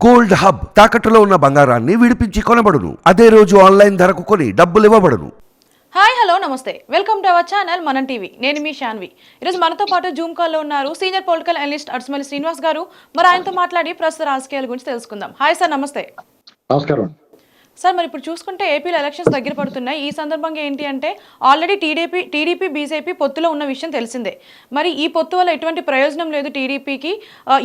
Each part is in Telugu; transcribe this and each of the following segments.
గోల్డ్ హబ్ తాకట్టులో ఉన్న బంగారాన్ని విడిపించి కొనబడును. అదే రోజు ఆన్లైన్ ధరకు కొని డబ్బులు ఇవ్వబడును. హాయ్ హలో నమస్తే, వెల్కమ్ టు అవర్ ఛానల్ మనం టీవీ. నేను మీ శాన్వి. ఈరోజు మనతో పాటు జూమ్ కాల్లో ఉన్నారు సీనియర్ పొలిటికల్ అనలిస్ట్ అడ్స్మల్లి శ్రీనివాస్ గారు. మరి ఆయనతో మాట్లాడి ప్రస్తుత రాజకీయాల గురించి తెలుసుకుందాం. హాయ్ సార్, నమస్తే. నమస్కారం సార్, మరి ఇప్పుడు చూసుకుంటే ఏపీలో ఎలక్షన్స్ దగ్గర పడుతున్నాయి. ఈ సందర్భంగా ఏంటి అంటే ఆల్రెడీ టీడీపీ బీజేపీ పొత్తులో ఉన్న విషయం తెలిసిందే. మరి ఈ పొత్తు వల్ల ఎటువంటి ప్రయోజనం లేదు టీడీపీకి.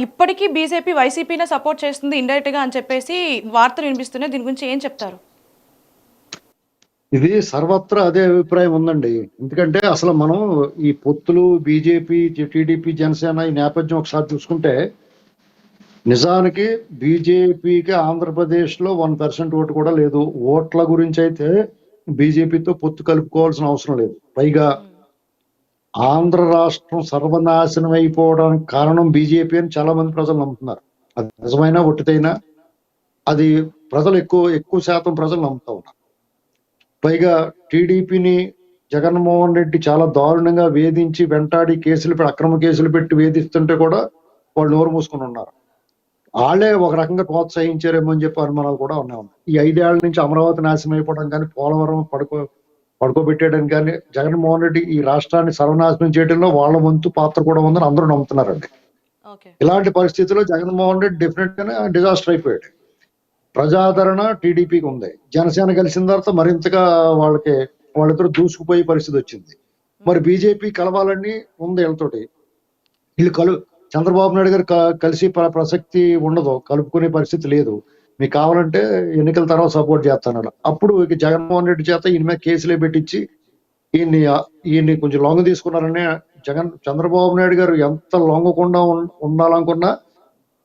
ఇప్పటికీ బీజేపీ వైసీపీనే సపోర్ట్ చేస్తుంది ఇండైరెక్ట్గా అని చెప్పేసి వార్తలు వినిపిస్తున్నాయి. దీని గురించి ఏం చెప్తారు? ఇది సర్వత్రా అదే అభిప్రాయం ఉందండి. ఎందుకంటే అసలు మనం ఈ పొత్తులు బీజేపీ టీడీపీ జనసేన ఈ నేపథ్యం ఒకసారి చూసుకుంటే నిజానికి బీజేపీకి ఆంధ్రప్రదేశ్ లో 1% ఓటు కూడా లేదు. ఓట్ల గురించి అయితే బీజేపీతో పొత్తు కలుపుకోవాల్సిన అవసరం లేదు. పైగా ఆంధ్ర రాష్ట్రం సర్వనాశనం అయిపోవడానికి కారణం బీజేపీ అని చాలా మంది ప్రజలు నమ్ముతున్నారు. అది నిజమైనా ఒట్టిదైనా అది ప్రజలు ఎక్కువ శాతం ప్రజలు నమ్ముతా ఉన్నారు. పైగా టీడీపీని జగన్మోహన్ రెడ్డి చాలా దారుణంగా వేధించి వెంటాడి అక్రమ కేసులు పెట్టి వేధిస్తుంటే కూడా వాళ్ళు నోరు మూసుకొని ఉన్నారు. వాళ్ళే ఒక రకంగా ప్రోత్సహించారేమో అని చెప్పి అనుమానాలు కూడా ఉన్నాయి. ఈ 5 ఏళ్ల నుంచి అమరావతి నాశనం అయిపోవడం కానీ, పోలవరం పడుకోబెట్టేయడం కానీ, జగన్మోహన్ రెడ్డి ఈ రాష్ట్రాన్ని సర్వనాశనం చేయడంలో వాళ్ళ వంతు పాత్ర కూడా ఉందని అందరూ నమ్ముతున్నారండి. ఇలాంటి పరిస్థితుల్లో జగన్మోహన్ రెడ్డి డెఫినెట్ గానే డిజాస్టర్ అయిపోయాడు. ప్రజాదరణ టీడీపీకి ఉంది. జనసేన కలిసిన తర్వాత మరింతగా వాళ్ళిద్దరు దూసుకుపోయే పరిస్థితి వచ్చింది. మరి బీజేపీ కలవాలని ఉంది వీళ్ళతోటి. వీళ్ళు చంద్రబాబు నాయుడు గారు కలిసి ప్రసక్తి ఉండదు, కలుపుకునే పరిస్థితి లేదు. మీకు కావాలంటే ఎన్నికల తర్వాత సపోర్ట్ చేస్తాను. అప్పుడు ఇక జగన్మోహన్ రెడ్డి చేత ఈయన మీద కేసులే పెట్టించి ఈయన్ని కొంచెం లొంగ తీసుకున్నారని చంద్రబాబు నాయుడు గారు ఎంత లొంగకుండా ఉండాలనుకున్నా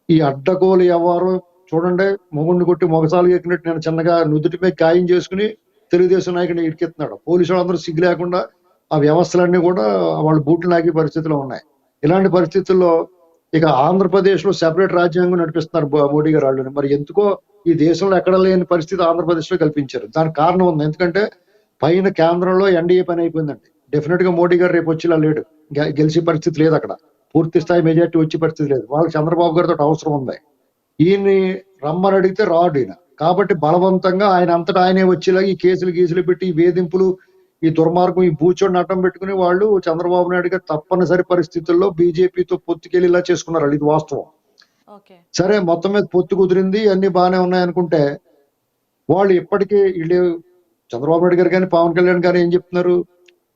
ఈ అడ్డగోలు వ్యవహారం చూడండి, మొగుడిని కొట్టి మొగసాలు ఎక్కినట్టు నేను చిన్నగా నుదుటి మీద గాయం చేసుకుని తెలుగుదేశం నాయకుడిని ఇరికెత్తున్నాడు. పోలీసులు అందరూ సిగ్గు లేకుండా ఆ వ్యవస్థలన్నీ కూడా వాళ్ళు బూట్లు లాగే పరిస్థితిలో ఉన్నాయి. ఇలాంటి పరిస్థితుల్లో ఇక ఆంధ్రప్రదేశ్ లో సెపరేట్ రాజ్యాంగం నడిపిస్తున్నారు మోడీ గారు వాళ్ళని. మరి ఎందుకో ఈ దేశంలో ఎక్కడ లేని పరిస్థితి ఆంధ్రప్రదేశ్ లో కల్పించారు. దానికి కారణం ఉంది. ఎందుకంటే పైన కేంద్రంలో ఎన్డీఏ పని అయిపోయిందండి. డెఫినెట్ గా మోడీ గారు రేపు వచ్చేలా లేడు, గెలిచే పరిస్థితి లేదు. అక్కడ పూర్తి స్థాయి మెజార్టీ వచ్చే పరిస్థితి లేదు. వాళ్ళకి చంద్రబాబు గారితో అవసరం ఉంది. ఈయన్ని రమ్మని అడిగితే రాడు ఈయన. కాబట్టి బలవంతంగా ఆయన అంతటా ఆయనే వచ్చేలాగా ఈ కేసులు పెట్టి ఈ వేధింపులు, ఈ దుర్మార్గం, ఈ బూచోడిని అడ్డం పెట్టుకుని వాళ్ళు చంద్రబాబు నాయుడు గారు తప్పనిసరి పరిస్థితుల్లో బీజేపీతో పొత్తుకెళ్ళి ఇలా చేసుకున్నారు. ఇది వాస్తవం. సరే, మొత్తం మీద పొత్తు కుదిరింది, అన్ని బాగానే ఉన్నాయి అనుకుంటే వాళ్ళు ఇప్పటికీ వీళ్ళు చంద్రబాబు నాయుడు గారు కానీ పవన్ కళ్యాణ్ కానీ ఏం చెప్తున్నారు?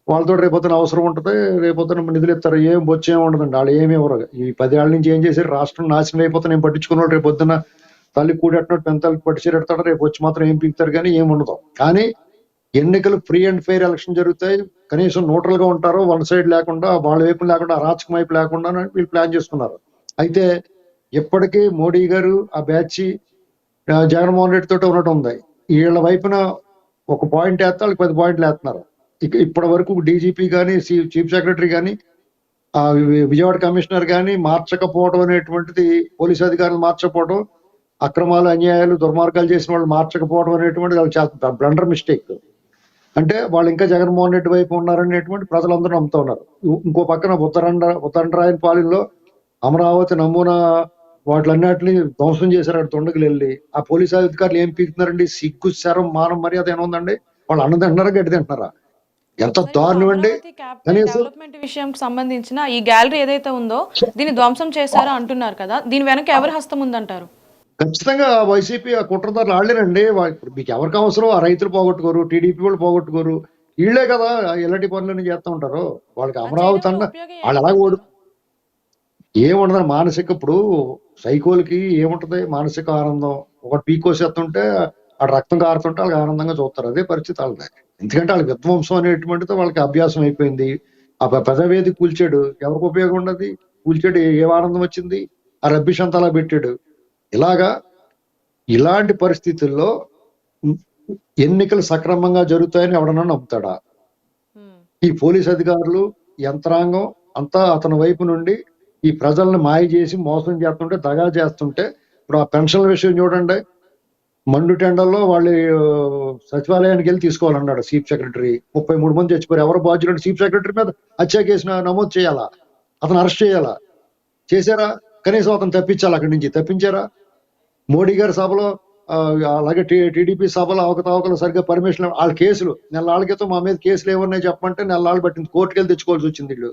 వాళ్ళతో రేపొద్దున అవసరం ఉంటుంది, రేపొద్దున నిధులు ఇస్తారు, ఏం బొచ్చేం ఉండదండి. వాళ్ళు ఏమి ఎవరు ఈ 10 ఏళ్ల నుంచి ఏం చేశారు? రాష్ట్రం నాశనం అయిపోతే నేను పట్టించుకున్నాడు. రేపొద్దున తల్లి కూడెట్టినట్టు పెంతలకు పట్టిచేరెడతాడు, రేపు వచ్చి మాత్రం ఏం పీకుతారు కానీ ఏం ఉండదు. కానీ ఎన్నికలు ఫ్రీ అండ్ ఫెయిర్ ఎలక్షన్ జరుగుతాయి. కనీసం న్యూట్రల్ గా ఉంటారు, వన్ సైడ్ లేకుండా, వాళ్ళ వైపు లేకుండా, అరాచకం వైపు లేకుండా వీళ్ళు ప్లాన్ చేసుకున్నారు. అయితే ఇప్పటికీ మోడీ గారు ఆ బ్యాచ్ జగన్మోహన్ రెడ్డి తోటి ఉన్నట్టు ఉంది. వీళ్ళ వైపున ఒక పాయింట్ వేస్తే వాళ్ళకి 10 పాయింట్లు వేస్తున్నారు. ఇప్పటి వరకు డీజీపీ కానీ, చీఫ్ సెక్రటరీ కానీ, విజయవాడ కమిషనర్ కానీ మార్చకపోవడం అనేటువంటిది, పోలీసు అధికారులు మార్చకపోవడం, అక్రమాలు, అన్యాయాలు, దుర్మార్గాలు చేసిన వాళ్ళు మార్చకపోవడం అనేటువంటిది వాళ్ళు చాలా బ్లండర్ మిస్టేక్. అంటే వాళ్ళు ఇంకా జగన్మోహన్ రెడ్డి వైపు ఉన్నారనేటువంటి ప్రజలందరూ నమ్ముతా ఉన్నారు. ఇంకో పక్కన ఉత్తరాయణ పాలెంలో అమరావతి నమూనా వాటిలన్నిటిని ధ్వంసం చేశారు. అక్కడ తొండకులు వెళ్ళి ఆ పోలీసు అధికారులు ఏం పీకుతున్నారండి? సిగ్గు, శరం, మానం, మర్యాద ఏమైనా ఉందండి? వాళ్ళు అన్న తింటున్నారా, గడ్డి తింటున్నారా? ఎంత దారుణం అండి. డెవలప్మెంట్ విషయానికి సంబంధించిన ఈ గ్యాలరీ ఏదైతే ఉందో దీన్ని ధ్వంసం చేశారో అంటున్నారు కదా, దీని వెనక ఎవరి హస్తం ఉందంటారు? ఖచ్చితంగా వైసీపీ ఆ కుట్రదారులు ఆడలేరండి. ఇప్పుడు మీకు ఎవరికి అవసరం? ఆ రైతులు పోగొట్టుకోరు, టీడీపీ వాళ్ళు పోగొట్టుకోరు, వీళ్ళే కదా ఇలాంటి పనులన్నీ చేస్తూ ఉంటారు. వాళ్ళకి అమరావతి అన్న వాళ్ళు అలాగే ఏముండదు మానసిక. ఇప్పుడు సైకోలకి ఏముంటది మానసిక ఆనందం? ఒకటి పీకోసేస్తుంటే ఆ రక్తం కారుతుంటే వాళ్ళకి ఆనందంగా చూస్తారు. అదే పరిస్థితి వాళ్ళది. ఎందుకంటే వాళ్ళకి విధ్వంసం అనేటువంటిది వాళ్ళకి అభ్యాసం అయిపోయింది. ఆ ప్రజావేది కూల్చాడు, ఎవరికి ఉపయోగం ఉండదు? కూల్చాడు, ఏం ఆనందం వచ్చింది? ఆ రబ్బిష్ అంతా అలా పెట్టాడు. ఇలాంటి పరిస్థితుల్లో ఎన్నికలు సక్రమంగా జరుగుతాయని ఎవడన్నా నమ్ముతాడా? ఈ పోలీస్ అధికారులు, యంత్రాంగం అంతా అతని వైపు నుండి ఈ ప్రజల్ని మాయ చేసి మోసం చేస్తుంటే, దగా చేస్తుంటే, ఇప్పుడు ఆ పెన్షన్ల విషయం చూడండి. మండు టెండర్లో వాళ్ళు సచివాలయానికి వెళ్ళి తీసుకోవాలన్నాడు చీఫ్ సెక్రటరీ. 33 మంది చచ్చిపోయారు. ఎవరు బాధ్యులు? చీఫ్ సెక్రటరీ మీద హత్య కేసు నమోదు చేయాలా? అతను అరెస్ట్ చేయాలా? చేశారా? కనీసం అతను తప్పించాలి. అక్కడి నుంచి తప్పించారా? మోడీ గారి సభలో అలాగే టీడీపీ సభలో అవకతవకలు సరిగ్గా పర్మిషన్ వాళ్ళ కేసులు నెలల క్రితం మా మీద కేసులు ఏమన్నాయి చెప్పమంటే నెలలు పట్టింది, కోర్టుకు వెళ్ళి తెచ్చుకోవాల్సి వచ్చింది వీళ్ళు.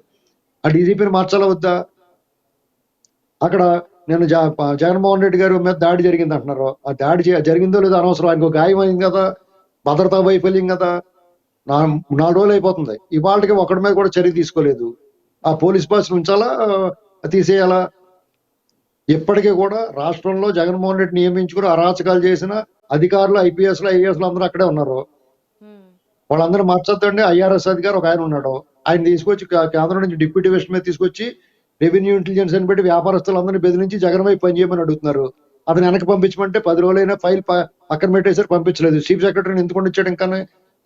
ఆ డీజీపీని మార్చాలా వద్దా? అక్కడ నేను జగన్మోహన్ రెడ్డి గారి మీద దాడి జరిగింది అంటున్నారు. ఆ దాడి జరిగిందో లేదో అనవసరం, ఆయనకు గాయం అయింది కదా, భద్రతా వైఫల్యం కదా, 4 రోజులు అయిపోతుంది. ఇవాళకి ఒకడి మీద కూడా చర్య తీసుకోలేదు. ఆ పోలీస్ బాస్ ఉంచాలా తీసేయాలా? ఇప్పటికీ కూడా రాష్ట్రంలో జగన్మోహన్ రెడ్డి నియమించుకుని అరాచకాలు చేసిన అధికారులు, ఐపీఎస్లు, ఐఏఎస్లు అందరూ అక్కడే ఉన్నారు. వాళ్ళందరూ మార్చొద్దండి. ఐఆర్ఎస్ అధికారి ఒక ఆయన ఉన్నాడు, ఆయన తీసుకొచ్చి కేంద్రం నుంచి డిప్యూటీ వెస్ట్ మీద తీసుకొచ్చి రెవెన్యూ ఇంటెలిజెన్స్ అని పెట్టి వ్యాపారస్తులందరినీ బెదిరించి జగన్ వైపు పనిచేయమని అడుగుతున్నారు. అతను వెనక్కి పంపించమంటే 10 రోజులైనా ఫైల్ పక్కన పెట్టేసారు, పంపించలేదు. చీఫ్ సెక్రటరీని ఎందుకు ఇచ్చాడు? ఇంకా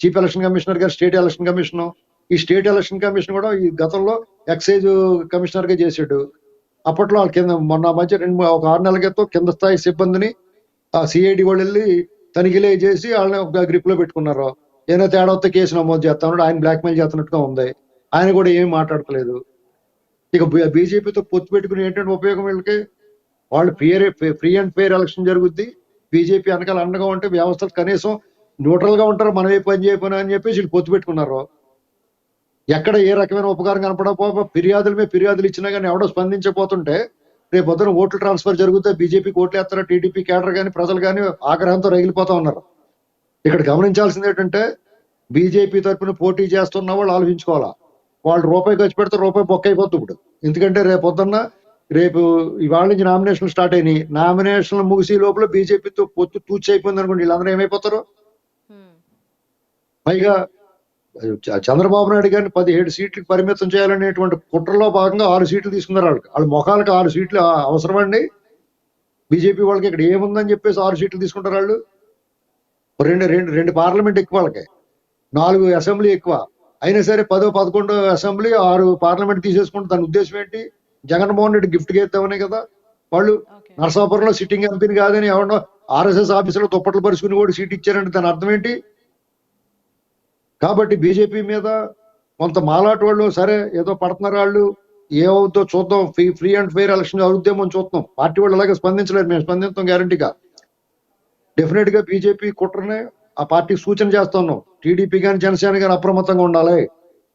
చీఫ్ ఎలక్షన్ కమిషనర్ గారు స్టేట్ ఎలక్షన్ కమిషన్, ఈ స్టేట్ ఎలక్షన్ కమిషన్ కూడా ఈ గతంలో ఎక్సైజ్ కమిషనర్ గా చేశాడు. అప్పట్లో వాళ్ళ కింద మొన్న మధ్య 6 నెలల క్రితం కింద స్థాయి సిబ్బందిని ఆ సిఐడి వాళ్ళు వెళ్ళి తనిఖీలే చేసి వాళ్ళని ఒక గ్రిప్ లో పెట్టుకున్నారు. ఏదైనా తేడా వస్తే కేసు నమోదు చేస్తాడు, ఆయన బ్లాక్ మెయిల్ చేస్తున్నట్టుగా ఉంది. ఆయన కూడా ఏమీ మాట్లాడతలేదు. ఇక బీజేపీతో పొత్తు పెట్టుకుని ఏంటంటే ఉపయోగం వీళ్ళకి? వాళ్ళు ఫ్రీ అండ్ ఫెయిర్ ఎలక్షన్ జరుగుద్ది, బీజేపీ వెనకాల అండగా ఉంటే వ్యవస్థలు కనీసం న్యూట్రల్ గా ఉంటారు, మనం ఏ పని చేయకపోయినా అని చెప్పేసి వీళ్ళు పొత్తు పెట్టుకున్నారు. ఎక్కడ ఏ రకమైన ఉపకారం కనపడకపో ఫిర్యాదుల మీద ఫిర్యాదులు ఇచ్చినా కానీ ఎవడో స్పందించకపోతుంటే రేపు పొద్దున ఓట్లు ట్రాన్స్ఫర్ జరుగుతాయి, బీజేపీకి ఓట్లు వేస్తారా, టీడీపీ కేడర్ కానీ ప్రజలు కానీ ఆగ్రహంతో రగిలిపోతా ఉన్నారు. ఇక్కడ గమనించాల్సింది ఏంటంటే బీజేపీ తరఫున పోటీ చేస్తున్న వాళ్ళు ఆలోచించుకోవాలా. వాళ్ళు రూపాయి ఖర్చు పెడితే రూపాయి బొక్క అయిపోతుంది ఇప్పుడు. ఎందుకంటే రేపు ఇవాళ నుంచి నామినేషన్లు స్టార్ట్ అయినాయి. నామినేషన్లు ముగిసి లోపల బీజేపీతో పొత్తు తూచి అయిపోయింది అనుకోండి, వీళ్ళందరూ ఏమైపోతారు? పైగా చంద్రబాబు నాయుడు గారిని 17 సీట్లకు పరిమితం చేయాలనేటువంటి కుట్రలో భాగంగా 6 సీట్లు తీసుకున్నారు. వాళ్ళ ముఖాలకు 6 సీట్లు అవసరమండి? బీజేపీ వాళ్ళకి ఇక్కడ ఏముందని చెప్పేసి 6 సీట్లు తీసుకుంటారు వాళ్ళు. రెండు పార్లమెంట్ ఎక్కువ, వాళ్ళకి 4 అసెంబ్లీ ఎక్కువ. అయినా సరే 10, 11 అసెంబ్లీ 6 పార్లమెంట్ తీసేసుకుంటే దాని ఉద్దేశం ఏంటి? జగన్మోహన్ రెడ్డి గిఫ్ట్ గేద్దామనే కదా. వాళ్ళు నరసాపురంలో సిట్టింగ్ ఎంపీని కాదని ఎవడో ఆర్ఎస్ఎస్ ఆఫీసులో దుప్పట్లు పరుచుకుని కూడా సీట్ ఇచ్చారంటే దాని అర్థం ఏంటి? కాబట్టి బీజేపీ మీద కొంత మాలాటి వాళ్ళు సరే ఏదో పడుతున్నారు, వాళ్ళు ఏమవుతుందో చూద్దాం, ఫ్రీ అండ్ ఫెయిర్ ఎలక్షన్ అవుద్దేమో అని చూద్దాం. పార్టీ వాళ్ళు అలాగే స్పందించలేదు, మేము స్పందిస్తాం గ్యారంటీగా. డెఫినెట్ గా బీజేపీ కుట్రనే ఆ పార్టీకి సూచన చేస్తున్నాం. టీడీపీ కానీ జనసేన కానీ అప్రమత్తంగా ఉండాలి.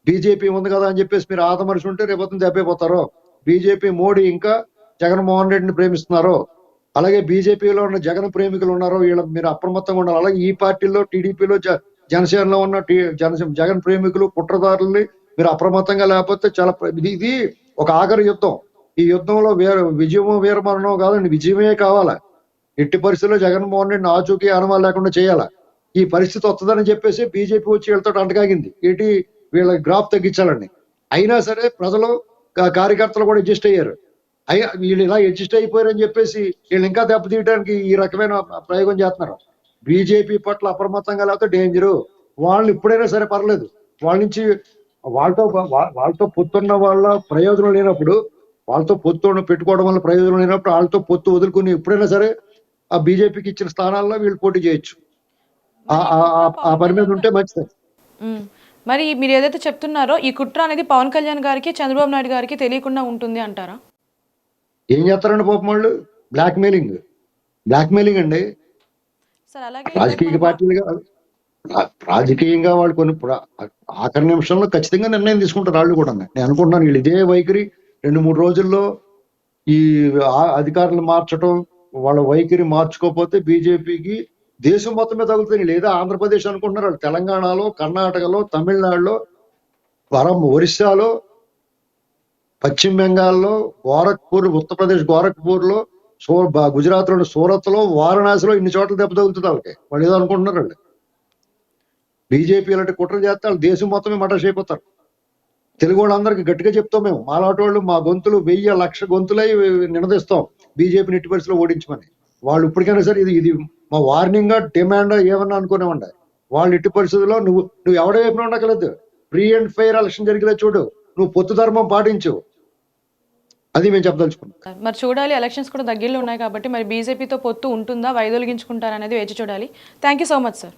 బీజేపీ ఉంది కదా అని చెప్పేసి మీరు ఆదమరిచి ఉంటే రేపొద్దున దెబ్బైపోతారు. బీజేపీ మోడీ ఇంకా జగన్మోహన్ రెడ్డిని ప్రేమిస్తున్నారు. అలాగే బీజేపీలో ఉన్న జగన్ ప్రేమికులు ఉన్నారు, వీళ్ళ మీరు అప్రమత్తంగా ఉండాలి. అలాగే ఈ పార్టీలో టీడీపీలో జనసేనలో ఉన్న జగన్ ప్రేమికులు కుట్రదారుల్ని మీరు అప్రమత్తంగా లేకపోతే చాలా ఇది ఒక ఆఖరి యుద్ధం. ఈ యుద్ధంలో విజయమో వీరమరణం కాదండి, విజయమే కావాలా. ఎట్టి పరిస్థితుల్లో జగన్మోహన్ రెడ్డిని ఆచూకీ అనుమానం లేకుండా చేయాలా. ఈ పరిస్థితి వస్తుందని చెప్పేసి బీజేపీ వచ్చి వీళ్ళతో అంటకాగింది, ఏంటి వీళ్ళ గ్రాఫ్ తగ్గించాలని. అయినా సరే ప్రజలు కార్యకర్తలు కూడా అడ్జస్ట్ అయ్యారు. వీళ్ళు ఇలా అడ్జస్ట్ అయిపోయారని చెప్పేసి వీళ్ళు ఇంకా దెబ్బతీయడానికి ఈ రకమైన ప్రయోగం చేస్తున్నారు. బీజేపీ పట్ల అప్రమత్తంగా లేకపోతే డేంజరు. వాళ్ళు ఇప్పుడైనా సరే పర్లేదు, వాళ్ళ నుంచి వాళ్ళతో పొత్తున్న వాళ్ళ ప్రయోజనం లేనప్పుడు, వాళ్ళతో పొత్తు పెట్టుకోవడం వల్ల ప్రయోజనం లేనప్పుడు వాళ్ళతో పొత్తు వదులుకుని ఎప్పుడైనా సరే ఆ బీజేపీకి ఇచ్చిన స్థానాల్లో వీళ్ళు పోటీ చేయొచ్చు. ఆ పని మీద ఉంటే మంచిది. మరి మీరు ఏదైతే చెప్తున్నారో ఈ కుట్ర అనేది పవన్ కళ్యాణ్ గారికి, చంద్రబాబు నాయుడు గారికి తెలియకుండా ఉంటుంది అంటారా? ఏం చేస్తారండి పాపం వాళ్ళు? బ్లాక్ మెయిలింగ్ అండి. రాజకీయ పార్టీలుగా రాజకీయంగా వాళ్ళు కొన్ని ఆఖరి నిమిషంలో ఖచ్చితంగా నిర్ణయం తీసుకుంటారు వాళ్ళు కూడా. నేను అనుకుంటున్నాను వీళ్ళు ఇదే వైఖరి 2-3 రోజుల్లో ఈ అధికారులు మార్చడం, వాళ్ళ వైఖరి మార్చుకోకపోతే బీజేపీకి దేశం మొత్తం మీద తగులుతుంది. లేదా ఆంధ్రప్రదేశ్ అనుకుంటున్నారు వాళ్ళు, తెలంగాణలో, కర్ణాటకలో, తమిళనాడులో, ఒరిస్సాలో, పశ్చిమ బెంగాల్లో, ఉత్తరప్రదేశ్ గోరఖ్పూర్లో, గుజరాత్ లోని సూరత్ లో, వారణాసిలో ఇన్ని చోట్ల దెబ్బ తగులుతుంది వాళ్ళకి. వాళ్ళు ఏదో అనుకుంటున్నారు వాళ్ళు. బీజేపీ ఇలాంటి కుట్ర చేస్తే వాళ్ళు దేశం మొత్తమే మటాష్ అయిపోతారు. తెలుగు వాళ్ళందరికీ గట్టిగా చెప్తాం మేము, మాలాంటి వాళ్ళు మా గొంతులు 1000-1,00,000 గొంతులై నినదిస్తాం బీజేపీని ఎట్టి పరిస్థితిలో ఓడించమని. వాళ్ళు ఇప్పటికైనా సరే ఇది మా వార్నింగ్ గా డిమాండ్ ఏమన్నా అనుకునే ఉండే. వాళ్ళు ఎట్టి పరిస్థితుల్లో నువ్వు ఎవడ వైపున ఉండగలదు. ఫ్రీ అండ్ ఫెయిర్ ఎలక్షన్ జరిగేలా చూడు, నువ్వు పొత్తు ధర్మం పాటించు, అది మేము చెప్పదలుచుకున్నాం. మరి చూడాలి, ఎలక్షన్స్ కూడా దగ్గరలో ఉన్నాయి కాబట్టి మరి బీజేపీతో పొత్తు ఉంటుందా, వైదొలిగించుకుంటారనేది వేచి చూడాలి. Thank you so much sir.